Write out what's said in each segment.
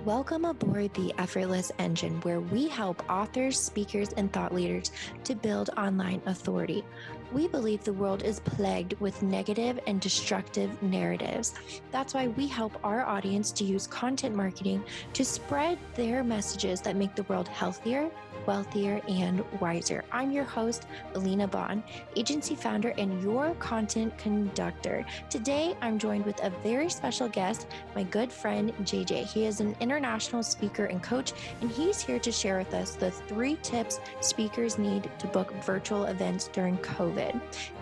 Welcome aboard the Effortless Engine, where we help authors, speakers, and thought leaders to build online authority. We believe the world is plagued with negative and destructive narratives. That's why we help our audience to use content marketing to spread their messages that make the world healthier, wealthier, and wiser. I'm your host, Alina Bonn, agency founder and your content conductor. Today, I'm joined with a very special guest, my good friend, JJ. He is an international speaker and coach, and he's here to share with us the 3 tips speakers need to book virtual events during COVID.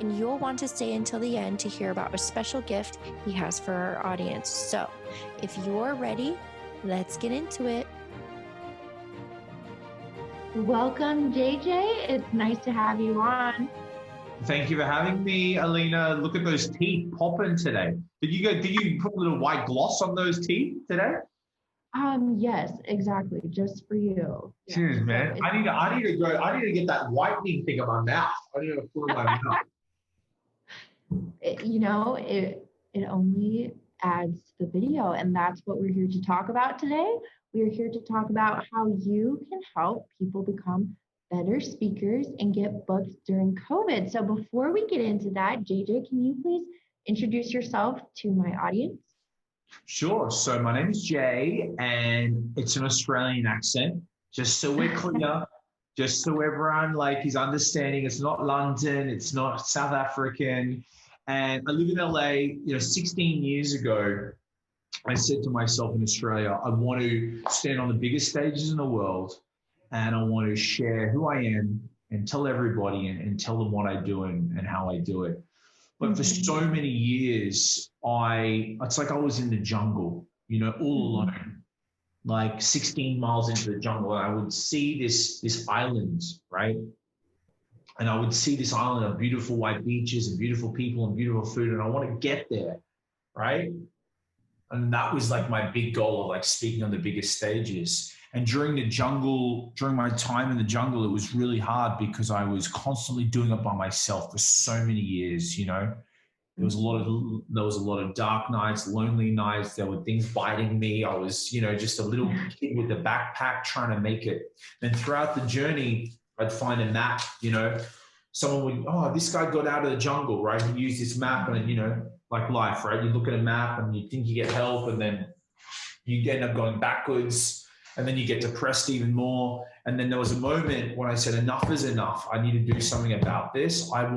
And you'll want to stay until the end to hear about a special gift he has for our audience. So if you're ready, let's get into it. Welcome, JJ. It's nice to have you on. Thank you for having me, Alina. Look at those teeth popping today. Did you put a little white gloss on those teeth today? Yes, exactly. Just for you. Cheers, man. I need to get that whitening thing on my mouth. I need to put it on my mouth. It only adds to the video, and that's what we're here to talk about today. We're here to talk about how you can help people become better speakers and get booked during COVID. So before we get into that, JJ, can you please introduce yourself to my audience? Sure. So my name is Jay, and it's an Australian accent, just so we're clear, just so everyone is understanding. It's not London, it's not South African. And I live in LA. 16 years ago, I said to myself in Australia, I want to stand on the biggest stages in the world, and I want to share who I am and tell everybody and tell them what I do and how I do it. But for so many years, it's like I was in the jungle, all alone, like 16 miles into the jungle. And I would see this island, right? And I would see this island of beautiful white beaches and beautiful people and beautiful food. And I want to get there, right? And that was like my big goal of speaking on the biggest stages. And during my time in the jungle, it was really hard because I was constantly doing it by myself for so many years. There was a lot of dark nights, lonely nights. There were things biting me. I was, just a little kid with a backpack trying to make it. And throughout the journey, I'd find a map. Someone would, this guy got out of the jungle, right? He used this map, and like life, right? You look at a map and you think you get help, and then you end up going backwards, and then you get depressed even more. And then there was a moment when I said, enough is enough. I need to do something about this. I've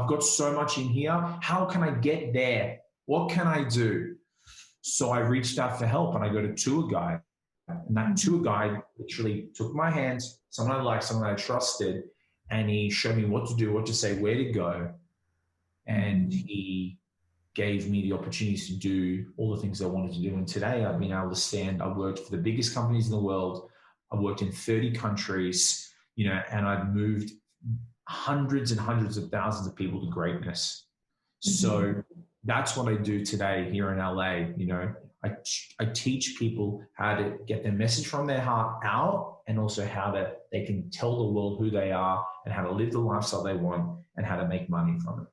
got so much in here. How can I get there? What can I do? So I reached out for help, and I got a tour guide. And that tour guide literally took my hand, someone I liked, someone I trusted, and he showed me what to do, what to say, where to go. And he gave me the opportunities to do all the things I wanted to do. And today I've been able to stand. I've worked for the biggest companies in the world. I've worked in 30 countries, and I've moved hundreds and hundreds of thousands of people to greatness. So that's what I do today here in LA. I teach people how to get their message from their heart out, and also how they can tell the world who they are and how to live the lifestyle they want and how to make money from it.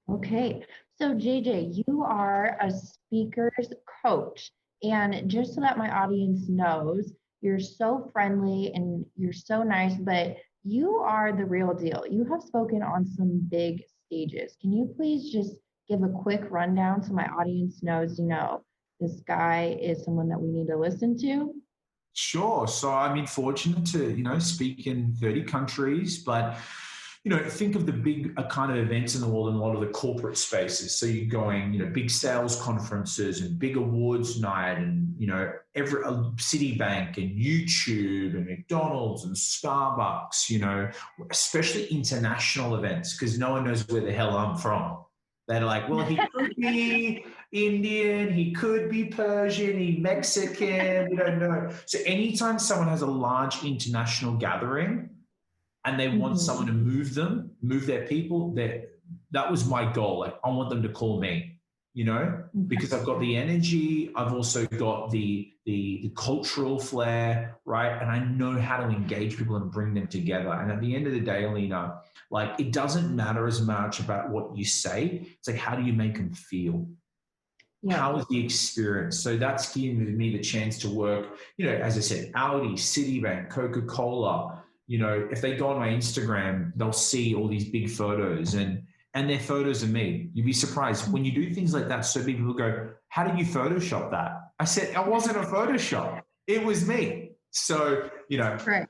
Okay, so JJ, you are a speaker's coach, and just so that my audience knows, you're so friendly and you're so nice, but you are the real deal. You have spoken on some big stages. Can you please just give a quick rundown so my audience knows, this guy is someone that we need to listen to? Sure. So I'm fortunate to, speak in 30 countries, but think of the big kind of events in the world in a lot of the corporate spaces. So you're going, big sales conferences and big awards night, and, every Citibank and YouTube and McDonald's and Starbucks, especially international events, because no one knows where the hell I'm from. They're like, well, he could be Indian, he could be Persian, he's Mexican, we don't know. So anytime someone has a large international gathering, and they want someone to move their people, that was my goal. I want them to call me, because I've got the energy. I've also got the cultural flair, right? And I know how to engage people and bring them together. And at the end of the day, Alina, it doesn't matter as much about what you say. It's how do you make them feel? Yeah. How was the experience? So that's giving me the chance to work, as I said, Audi, Citibank, Coca-Cola. If they go on my Instagram, they'll see all these big photos and they're photos of me. You'd be surprised when you do things like that. So people go, how did you Photoshop that? I said, it wasn't a Photoshop. It was me. So, Right.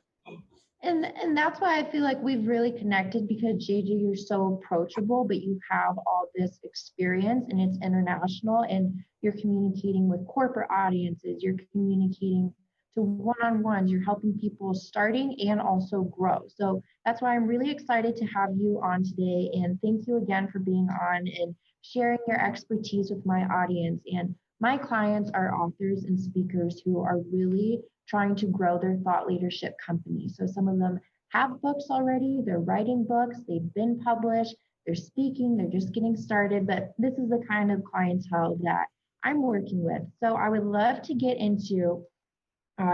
And that's why I feel like we've really connected, because JJ, you're so approachable, but you have all this experience and it's international, and you're communicating with corporate audiences, you're communicating to one-on-ones, you're helping people starting and also grow. So that's why I'm really excited to have you on today. And thank you again for being on and sharing your expertise with my audience. And my clients are authors and speakers who are really trying to grow their thought leadership company. So some of them have books already, they're writing books, they've been published, they're speaking, they're just getting started, but this is the kind of clientele that I'm working with. So I would love to get into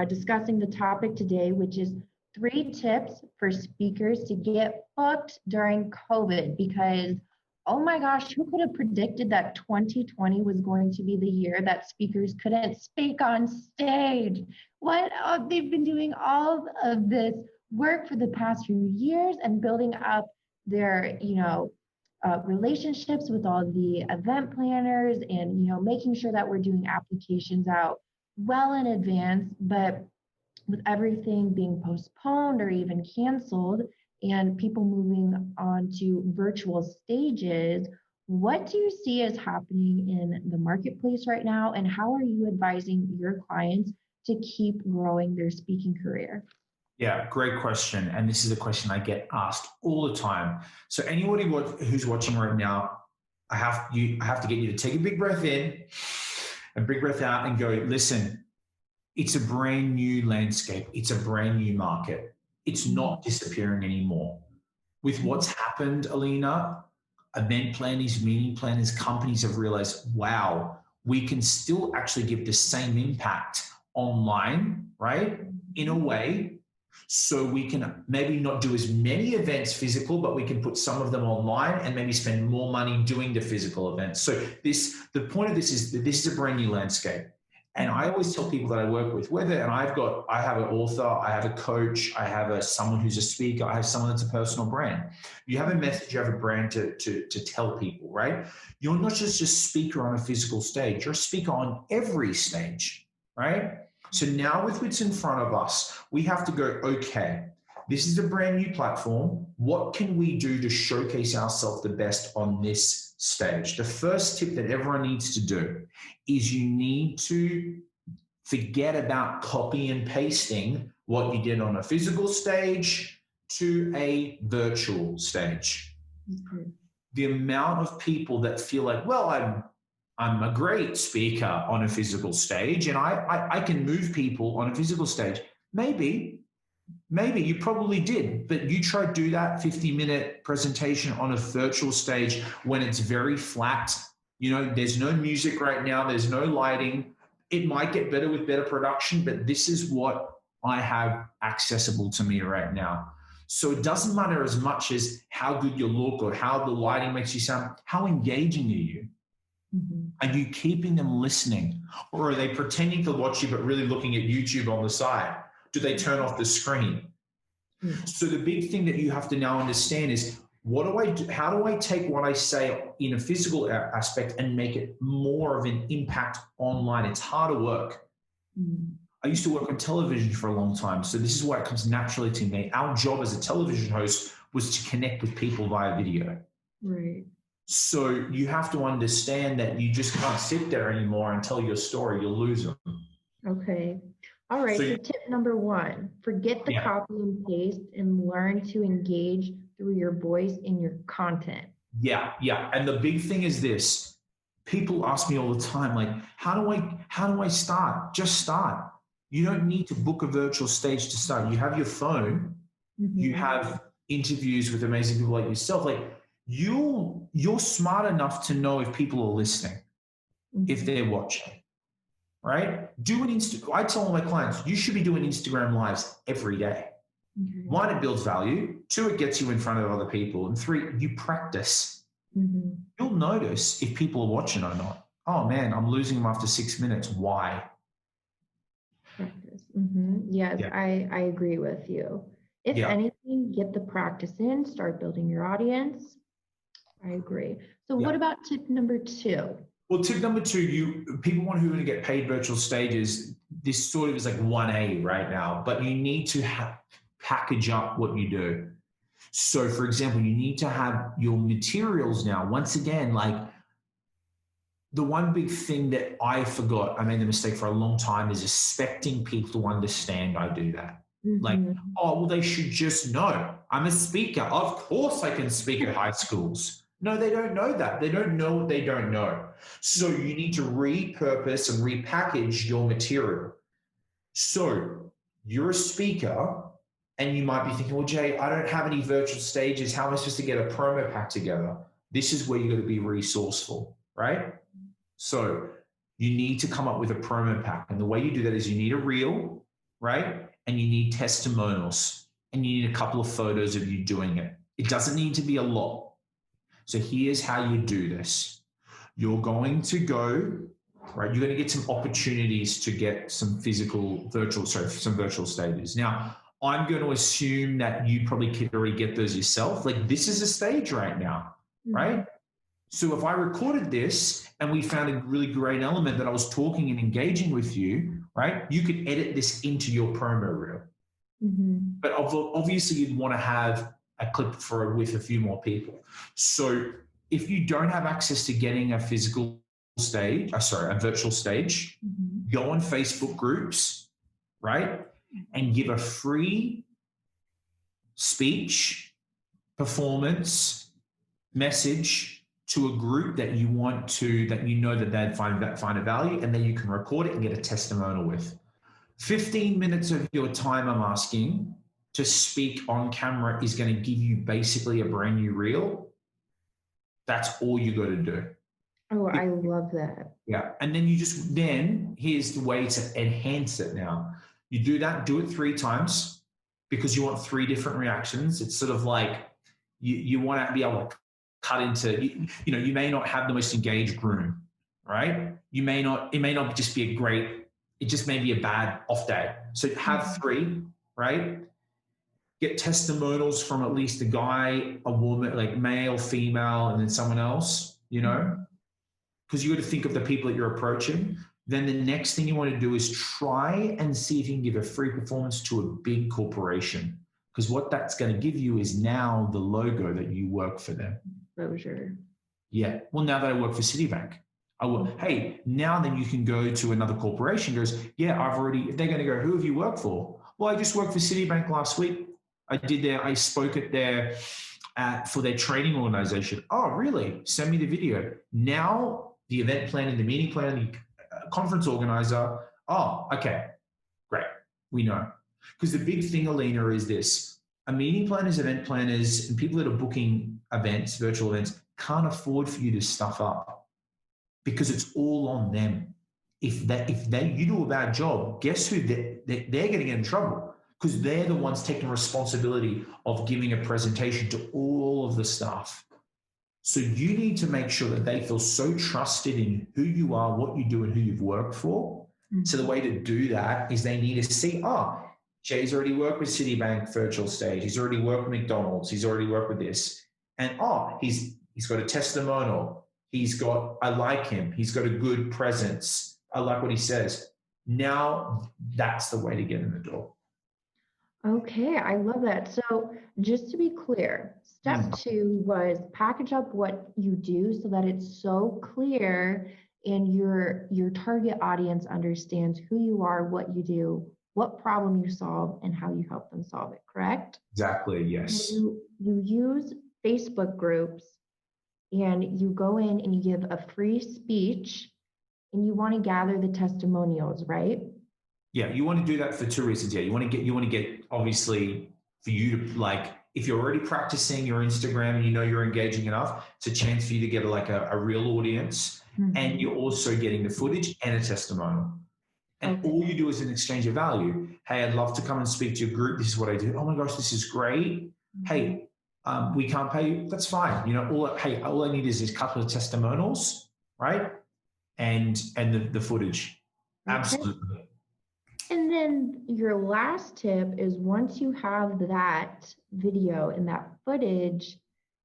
discussing the topic today, which is 3 tips for speakers to get booked during COVID, because oh my gosh, who could have predicted that 2020 was going to be the year that speakers couldn't speak on stage? What they've been doing all of this work for the past few years and building up their, relationships with all the event planners, and making sure that we're doing applications out well in advance. But with everything being postponed or even canceled, and people moving on to virtual stages, what do you see as happening in the marketplace right now? And how are you advising your clients to keep growing their speaking career? Yeah, great question. And this is a question I get asked all the time. So anybody who's watching right now, I have to get you to take a big breath in and big breath out and go, listen, it's a brand new landscape. It's a brand new market. It's not disappearing anymore. With what's happened, Alina, event planners, meeting planners, companies have realized, wow, we can still actually give the same impact online, right? In a way, so we can maybe not do as many events physical, but we can put some of them online and maybe spend more money doing the physical events. So the point of this is that this is a brand new landscape. And I always tell people that I work with, I have an author, I have a coach, I have someone who's a speaker, I have someone that's a personal brand. You have a message, you have a brand to tell people, right? You're not just a speaker on a physical stage, you're a speaker on every stage, right? So now with what's in front of us, we have to go, okay, this is a brand new platform. What can we do to showcase ourselves the best on this stage? The first tip that everyone needs to do is you need to forget about copy and pasting what you did on a physical stage to a virtual stage. Mm-hmm. The amount of people that feel like, well, I'm a great speaker on a physical stage and I can move people on a physical stage. Maybe you probably did, but you try to do that 50-minute presentation on a virtual stage when it's very flat. There's no music right now. There's no lighting. It might get better with better production, but this is what I have accessible to me right now. So it doesn't matter as much as how good you look or how the lighting makes you sound. How engaging are you? Mm-hmm. Are you keeping them listening? Or are they pretending to watch you but really looking at YouTube on the side? Do they turn off the screen? Mm-hmm. So the big thing that you have to now understand is, what do I do? How do I take what I say in a physical aspect and make it more of an impact online? It's harder work. Mm-hmm. I used to work on television for a long time, so this is why it comes naturally to me. Our job as a television host was to connect with people via video. Right. So you have to understand that you just can't sit there anymore and tell your story. You'll lose them. Okay. All right. So tip number 1, forget the copy and paste and learn to engage through your voice in your content. Yeah. And the big thing is this. People ask me all the time, like, how do I start? Just start. You don't need to book a virtual stage to start. You have your phone. Mm-hmm. You have interviews with amazing people like yourself. Like, you're smart enough to know if people are listening, if they're watching, right? I tell all my clients, you should be doing Instagram lives every day. Mm-hmm. 1, it builds value. 2, it gets you in front of other people. And 3, you practice. Mm-hmm. You'll notice if people are watching or not. Oh man, I'm losing them after 6 minutes. Why? Practice. Yes, Yeah. I agree with you. If Yeah. anything, get the practice in, start building your audience. I agree. So Yeah. what about tip number 2? Well, tip number 2, people want to get paid virtual stages. This sort of is like 1A right now, but you need to package up what you do. So, for example, you need to have your materials now. Once again, like the one big thing that I forgot, I made the mistake for a long time, is expecting people to understand I do that. Like, oh, well, they should just know. I'm a speaker. Of course I can speak at high schools. No, they don't know that. They don't know what they don't know. So you need to repurpose and repackage your material. So you're a speaker and you might be thinking, well, Jay, I don't have any virtual stages. How am I supposed to get a promo pack together? This is where you got to be resourceful, right? So you need to come up with a promo pack. And the way you do that is you need a reel, right? And you need testimonials and you need a couple of photos of you doing it. It doesn't need to be a lot. So here's how you do this. You're going to go, right? You're going to get some opportunities to get some virtual stages. Now, I'm going to assume that you probably could already get those yourself. Like this is a stage right now, right? So if I recorded this and we found a really great element that I was talking and engaging with you, right? You could edit this into your promo reel. But obviously you'd want to have a clip with a few more people. So if you don't have access to getting a virtual stage, go on Facebook groups, right? And give a free speech, performance, message to a group that you want to, that you know that they'd find a value, and then you can record it and get a testimonial with. 15 minutes of your time, I'm asking, to speak on camera is going to give you basically a brand new reel. That's all you got to do. Oh, I love that. Yeah. And then here's the way to enhance it now. You do it 3 times because you want 3 different reactions. It's sort of like you want to be able to cut into, you may not have the most engaged groom, right? It may not just be it just may be a bad off day. So have 3, right? Get testimonials from at least a guy, a woman, like male, female, and then someone else, because you got to think of the people that you're approaching. Then the next thing you want to do is try and see if you can give a free performance to a big corporation, because what that's going to give you is now the logo that you work for them. Exposure. Yeah. Well, now that I work for Citibank, hey, now then you can go to another corporation, goes, yeah, they're going to go, who have you worked for? Well, I just worked for Citibank last week. I spoke for their training organization. Oh, really? Send me the video. Now the event planner, the meeting planner, the conference organizer. Oh, okay, great. We know. Because the big thing, Alina, is this. Meeting planners, event planners, and people that are booking events, virtual events, can't afford for you to stuff up because it's all on them. If you do a bad job, guess who they're going to get in trouble, because they're the ones taking responsibility of giving a presentation to all of the staff. So you need to make sure that they feel so trusted in who you are, what you do, and who you've worked for. So the way to do that is they need to see, Jay's already worked with Citibank virtual stage. He's already worked with McDonald's. He's already worked with this. And he's got a testimonial. I like him. He's got a good presence. I like what he says. Now that's the way to get in the door. Okay, I love that. So just to be clear, step 2 was package up what you do so that it's so clear and your target audience understands who you are, what you do, what problem you solve, and how you help them solve it, correct? Exactly, yes. You use Facebook groups and you go in and you give a free speech and you want to gather the testimonials, right? Yeah, you want to do that for 2 reasons. Yeah, you want to get obviously for you to, if you're already practicing your Instagram and you know you're engaging enough, it's a chance for you to get a real audience, and you're also getting the footage and a testimonial. And all you do is an exchange of value. Hey, I'd love to come and speak to your group. This is what I do. Oh my gosh, this is great. Hey, we can't pay you. That's fine. All I need is a couple of testimonials, right? and the footage. Okay. Absolutely. And then your last tip is once you have that video and that footage,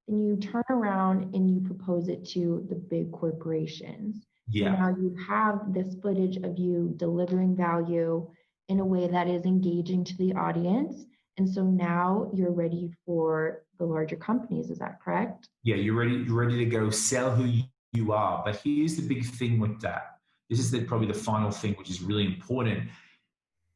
then you turn around and you propose it to the big corporations. So Yeah. now you have this footage of you delivering value in a way that is engaging to the audience. And so now you're ready for the larger companies. Is that correct? Yeah, you're ready to go sell who you are. But here's the big thing with that. This is probably the final thing, which is really important.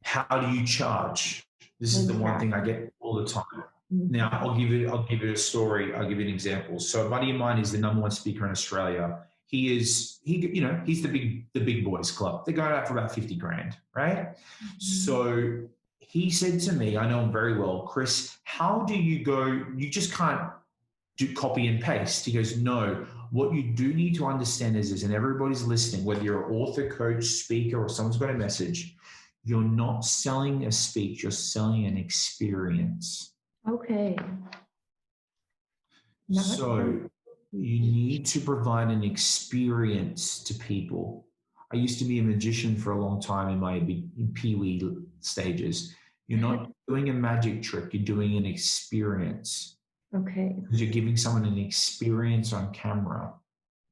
How do you charge? This is the one thing I get all the time. Now, I'll give you a story. I'll give you an example. So a buddy of mine is the number one speaker in Australia. He's the big boys club. They're going out for about 50 grand, right? So he said to me, I know him very well, Chris, how do you go? You just can't do copy and paste. He goes, no, what you do need to understand is this, and everybody's listening, whether you're an author, coach, speaker, or someone's got a message, you're not selling a speech, you're selling an experience. Okay. So you need to provide an experience to people. I used to be a magician for a long time in my peewee stages. You're not doing a magic trick, you're doing an experience. Okay. Because you're giving someone an experience on camera,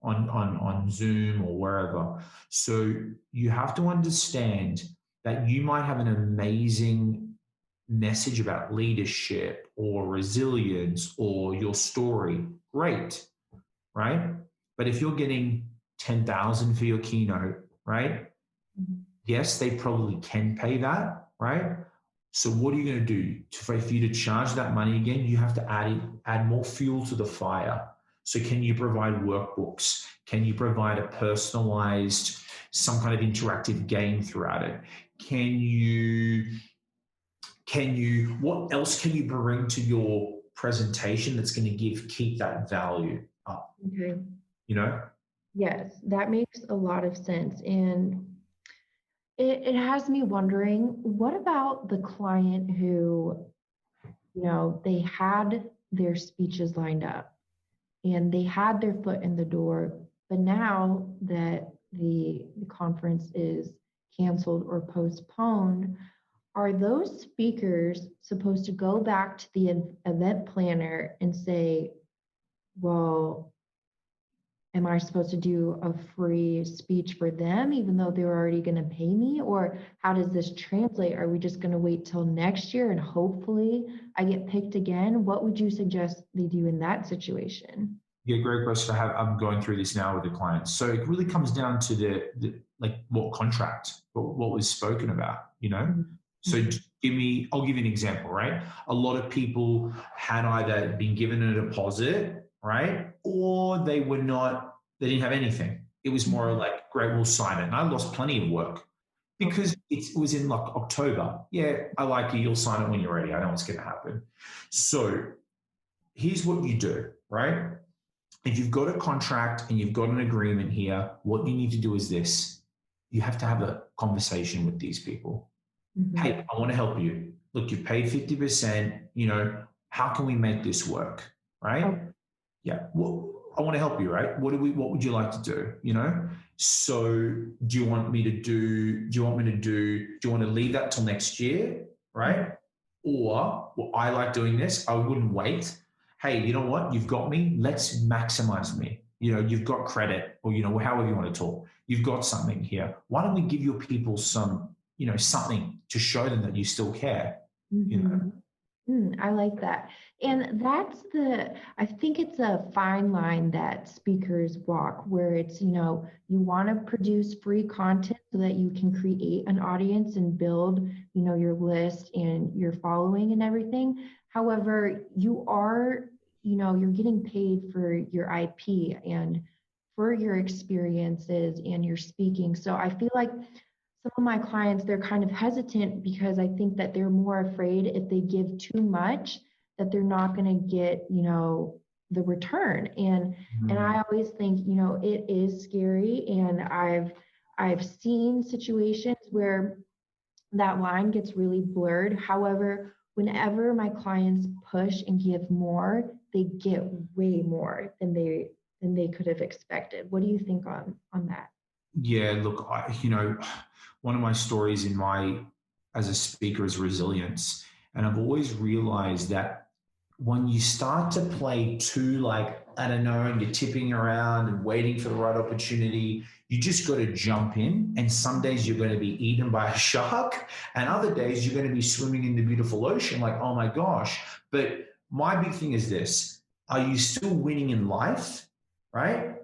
on Zoom or wherever. So you have to understand that you might have an amazing message about leadership or resilience or your story. Great, right? But if you're getting 10,000 for your keynote, right? Yes, they probably can pay that, right? So what are you going to do? For you to charge that money again, you have to add more fuel to the fire. So can you provide workbooks? Can you provide a personalized, some kind of interactive game throughout it? What else can you bring to your presentation that's going to keep that value up? Okay. You know? Yes, that makes a lot of sense. And it has me wondering, what about the client who, they had their speeches lined up and they had their foot in the door, but now that the conference is canceled or postponed, are those speakers supposed to go back to the event planner and say, well, am I supposed to do a free speech for them, even though they're already going to pay me? Or how does this translate? Are we just going to wait till next year and hopefully I get picked again? What would you suggest they do in that situation? Yeah, great question. I'm going through this now with the clients. So it really comes down to the like what contract, what was spoken about, So I'll give you an example, right? A lot of people had either been given a deposit, right? Or they didn't have anything. It was more like, great, we'll sign it. And I lost plenty of work because it was in like October. Yeah, I like you. You'll sign it when you're ready. I know what's going to happen. So here's what you do, right? If you've got a contract and you've got an agreement here, what you need to do is this. You have to have a conversation with these people. Hey, I want to help you. Look, you've paid 50%, how can we make this work? Right? Okay. Yeah. Well, I want to help you, right? What would you like to do? So do you want to leave that till next year? Right? Or, well, I like doing this. I wouldn't wait. Hey, you know what? You've got me. Let's maximize me. You've got credit or, however you want to talk. You've got something here. Why don't we give your people some, something to show them that you still care? I like that. And I think it's a fine line that speakers walk where it's, you want to produce free content so that you can create an audience and build, your list and your following and everything. However, you are, you're getting paid for your IP and for your experiences and your speaking. So I feel like some of my clients, they're kind of hesitant because I think that they're more afraid if they give too much that they're not going to get, the return. And I always think, it is scary. And I've seen situations where that line gets really blurred. However, whenever my clients push and give more, they get way more than they could have expected. What do you think on that? Yeah, look, one of my stories as a speaker is resilience. And I've always realized that when you start to play too, like, I don't know, and you're tipping around and waiting for the right opportunity, you just got to jump in. And some days you're going to be eaten by a shark, and other days you're going to be swimming in the beautiful ocean, like, oh my gosh. But my big thing is this: are you still winning in life, right?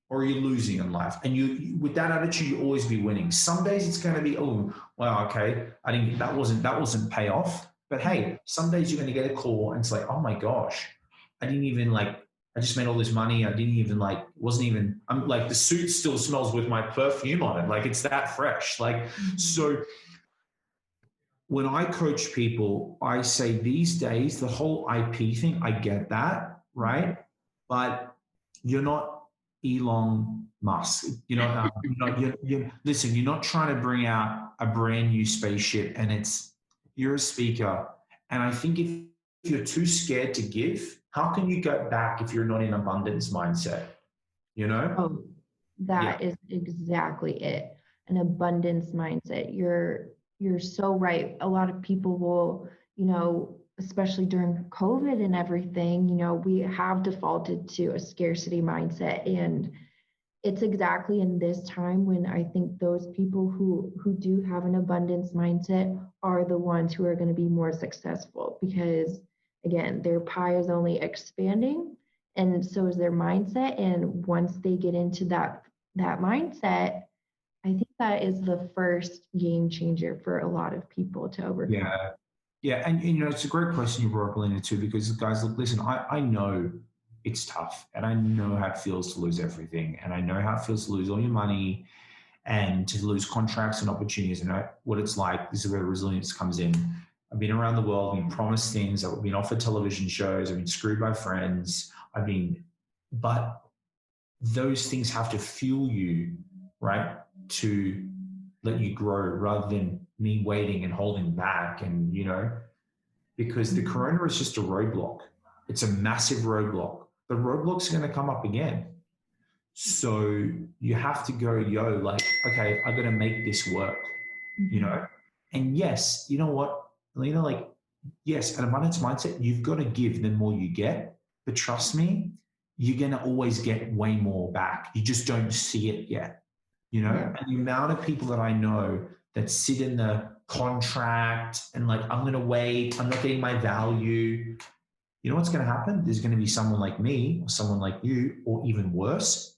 Or are you losing in life? And with that attitude, you always be winning. Some days it's going to be, oh, well, okay, I didn't, that wasn't payoff. But hey, some days you're going to get a call and it's like, oh my gosh, I didn't even like, I just made all this money. I didn't even like, wasn't even, I'm like, the suit still smells with my perfume on it. Like, it's that fresh. Like, so when I coach people, I say these days, the whole IP thing, I get that, right? But you're not Elon Musk. Listen, you're not trying to bring out a brand new spaceship, and you're a speaker. And I think if you're too scared to give, how can you go back if you're not in abundance mindset? Oh, that is exactly it. An abundance mindset. You're so right. A lot of people will, especially during COVID and everything, we have defaulted to a scarcity mindset. And it's exactly in this time when I think those people who do have an abundance mindset are the ones who are going to be more successful, because again, their pie is only expanding, and so is their mindset. And once they get into that mindset, I think that is the first game changer for a lot of people to overcome. Yeah. Yeah. And, it's a great question you brought up, Alina, too, because guys, look, listen, I know it's tough, and I know how it feels to lose everything. And I know how it feels to lose all your money and to lose contracts and opportunities. And what it's like. This is where resilience comes in. I've been around the world, been promised things, I've been offered television shows, I've been screwed by friends, but those things have to fuel you, right? To let you grow, rather than me waiting and holding back. And, because the corona is just a roadblock. It's a massive roadblock. The roadblocks are going to come up again. So you have to go, like, okay, I got to make this work, And yes, you know what, Alina, like, yes, an abundance mindset, you've got to give the more you get. But trust me, you're going to always get way more back. You just don't see it yet, Yeah. And the amount of people that I know that sit in the contract and like, I'm going to wait, I'm not getting my value. You know what's going to happen? There's going to be someone like me or someone like you, or even worse,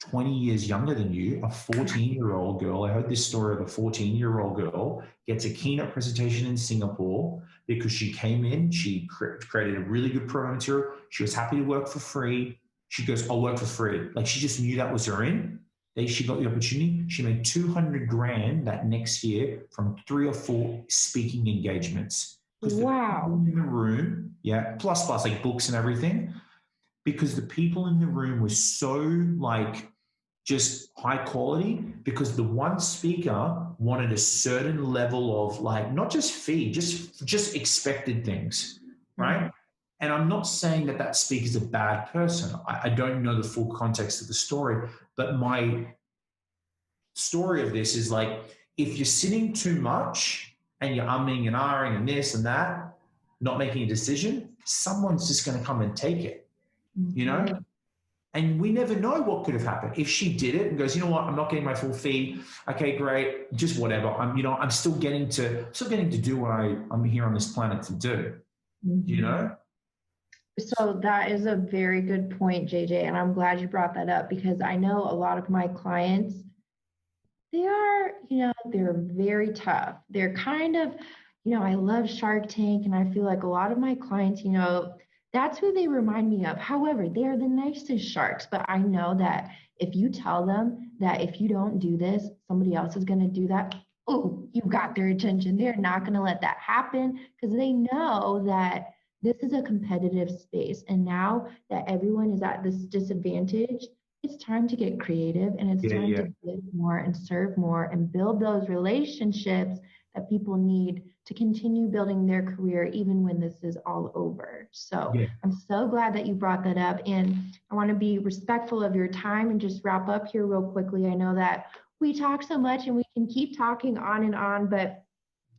20 years younger than you, a 14-year-old girl. I heard this story of a 14-year-old girl gets a keynote presentation in Singapore because she came in, she created a really good program material. She was happy to work for free. She goes, I'll work for free. Like, she just knew that was her in. She got the opportunity. She made 200 grand that next year from 3 or 4 speaking engagements. Wow. In the room, plus like books and everything, because the people in the room were so like just high quality, because the one speaker wanted a certain level of like, not just fee, just expected things, right? Mm-hmm. And I'm not saying that speaker is a bad person. I don't know the full context of the story, but my story of this is like, if you're sitting too much and you're umming and ahhing and this and that, not making a decision, someone's just going to come and take it, And we never know what could have happened. If she did it and goes, you know what, I'm not getting my full fee. Okay, great. Just whatever. I'm still getting to do what I'm here on this planet to do, So that is a very good point, JJ. And I'm glad you brought that up, because I know a lot of my clients, they are, they're very tough. They're kind of, I love Shark Tank, and I feel like a lot of my clients, that's who they remind me of. However, they are the nicest sharks, but I know that if you tell them that if you don't do this, somebody else is going to do that, oh, you got their attention. They're not going to let that happen, because they know that this is a competitive space. And now that everyone is at this disadvantage, it's time to get creative, and it's time to give more and serve more and build those relationships that people need to continue building their career even when this is all over. So I'm so glad that you brought that up, and I want to be respectful of your time and just wrap up here real quickly. I know that we talk so much and we can keep talking on, but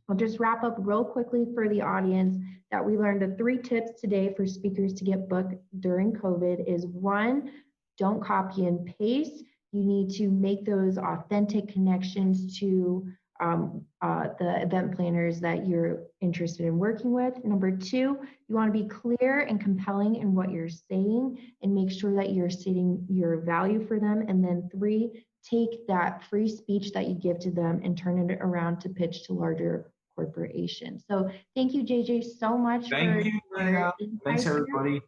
I'll just wrap up real quickly for the audience that we learned the 3 tips today for speakers to get booked during COVID is 1, don't copy and paste. You need to make those authentic connections to the event planners that you're interested in working with. Number 2, you want to be clear and compelling in what you're saying and make sure that you're stating your value for them. And then 3, take that free speech that you give to them and turn it around to pitch to larger corporations. So thank you, JJ, so much Thank you, Alina. Thanks, everybody.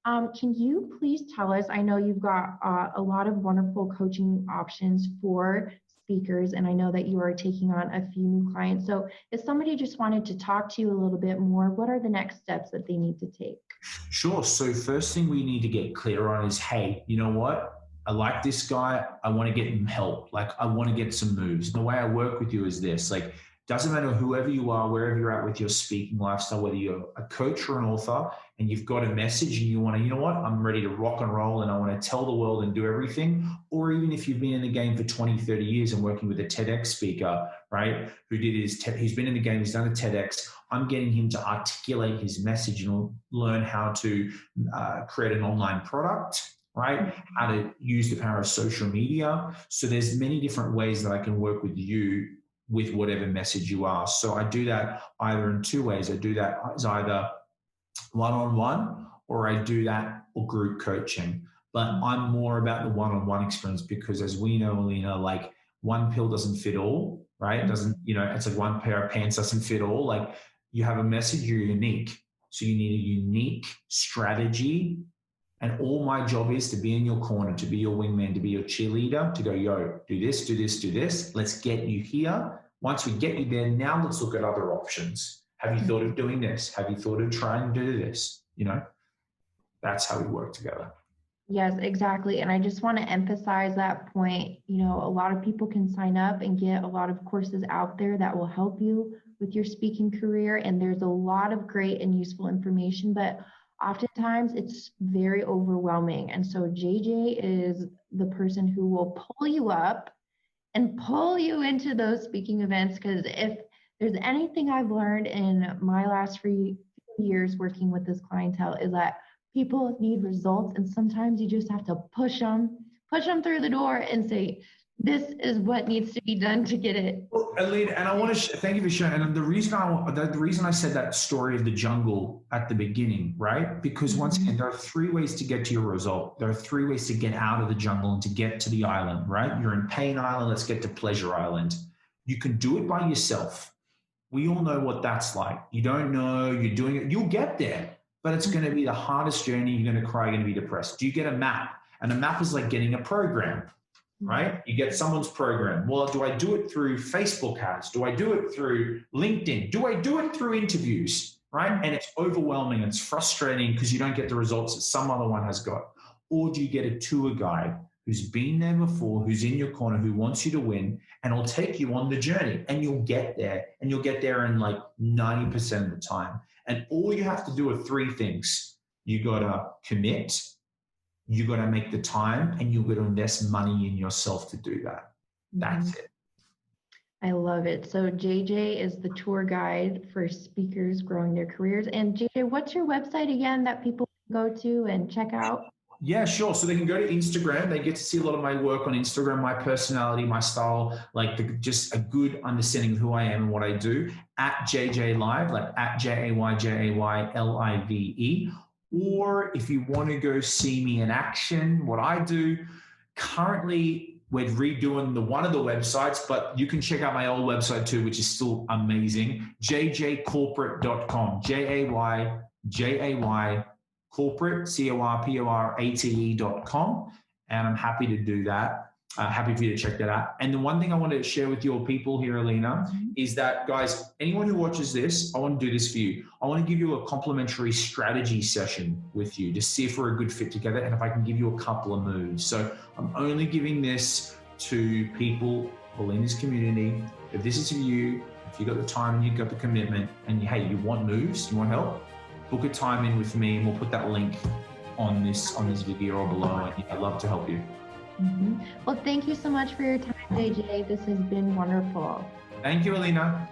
Can you please tell us, I know you've got a lot of wonderful coaching options for speakers, and I know that you are taking on a few new clients. So if somebody just wanted to talk to you a little bit more, what are the next steps that they need to take? Sure. So first thing we need to get clear on is, hey, you know what? I like this guy. I want to get him help. Like, I want to get some moves. And the way I work with you is this, like, doesn't matter whoever you are, wherever you're at with your speaking lifestyle, whether you're a coach or an author and you've got a message and you want to, you know what, I'm ready to rock and roll and I want to tell the world and do everything. Or even if you've been in the game for 20, 30 years and working with a TEDx speaker, right, who did he's been in the game, he's done a TEDx. I'm getting him to articulate his message and learn how to create an online product, right? How to use the power of social media. So there's many different ways that I can work with you with whatever message you are. So I do that either in 2 ways. I do that as either one-on-one or I do that or group coaching. But I'm more about the one-on-one experience because as we know, Alina, like one pill doesn't fit all, right? It doesn't, it's like one pair of pants doesn't fit all. Like you have a message, you're unique. So you need a unique strategy. And all my job is to be in your corner, to be your wingman, to be your cheerleader, to go, yo, do this, do this, do this. Let's get you here. Once we get you there, now let's look at other options. Have you thought of doing this? Have you thought of trying to do this? That's how we work together. Yes, exactly. And I just want to emphasize that point. A lot of people can sign up and get a lot of courses out there that will help you with your speaking career. And there's a lot of great and useful information, but oftentimes it's very overwhelming. And so JJ is the person who will pull you up and pull you into those speaking events. Because if there's anything I've learned in my last few years working with this clientele is that people need results. And sometimes you just have to push them through the door and say, this is what needs to be done to get it. Well, Alina, and I want to thank you for sharing. And the reason I said that story of the jungle at the beginning, right? Because once again, there are 3 ways to get to your result. There are 3 ways to get out of the jungle and to get to the island, right? You're in Pain Island. Let's get to Pleasure Island. You can do it by yourself. We all know what that's like. You don't know, you're doing it. You'll get there, but it's going to be the hardest journey. You're going to cry. You're going to be depressed. Do you get a map? And a map is like getting a program. Right? You get someone's program. Well, do I do it through Facebook ads? Do I do it through LinkedIn? Do I do it through interviews? Right? And it's overwhelming. It's frustrating because you don't get the results that some other one has got. Or do you get a tour guide who's been there before, who's in your corner, who wants you to win, and will take you on the journey and you'll get there, and you'll get there in like 90% of the time. And all you have to do are 3 things. You got to commit, you got to make the time, and you've got to invest money in yourself to do that. That's it. I love it. So JJ is the tour guide for speakers growing their careers. And JJ, what's your website again that people can go to and check out? Yeah, sure. So they can go to Instagram. They get to see a lot of my work on Instagram, my personality, my style, like just a good understanding of who I am and what I do at JJ Live, like at JAYJAYLIVE. Or if you want to go see me in action, what I do, currently we're redoing one of the websites, but you can check out my old website too, which is still amazing, jjcorporate.com, JAYJAY corporate, corporate.com. And I'm happy to do that. Happy for you to check that out. And the one thing I want to share with your people here, Alina, is that, guys, anyone who watches this, I want to do this for you. I want to give you a complimentary strategy session with you to see if we're a good fit together and if I can give you a couple of moves. So I'm only giving this to people, Alina's community. If this is for you, if you've got the time and you've got the commitment and hey, you want moves, you want help, book a time in with me and we'll put that link on this video or below. And I'd love to help you. Well, thank you so much for your time today, Jay. This has been wonderful. Thank you, Alina.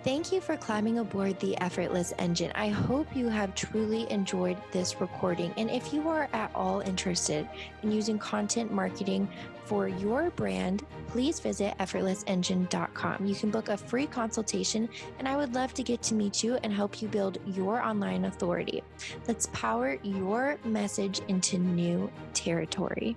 Thank you for climbing aboard the Effortless Engine. I hope you have truly enjoyed this recording. And if you are at all interested in using content marketing for your brand, please visit effortlessengine.com. You can book a free consultation, and I would love to get to meet you and help you build your online authority. Let's power your message into new territory.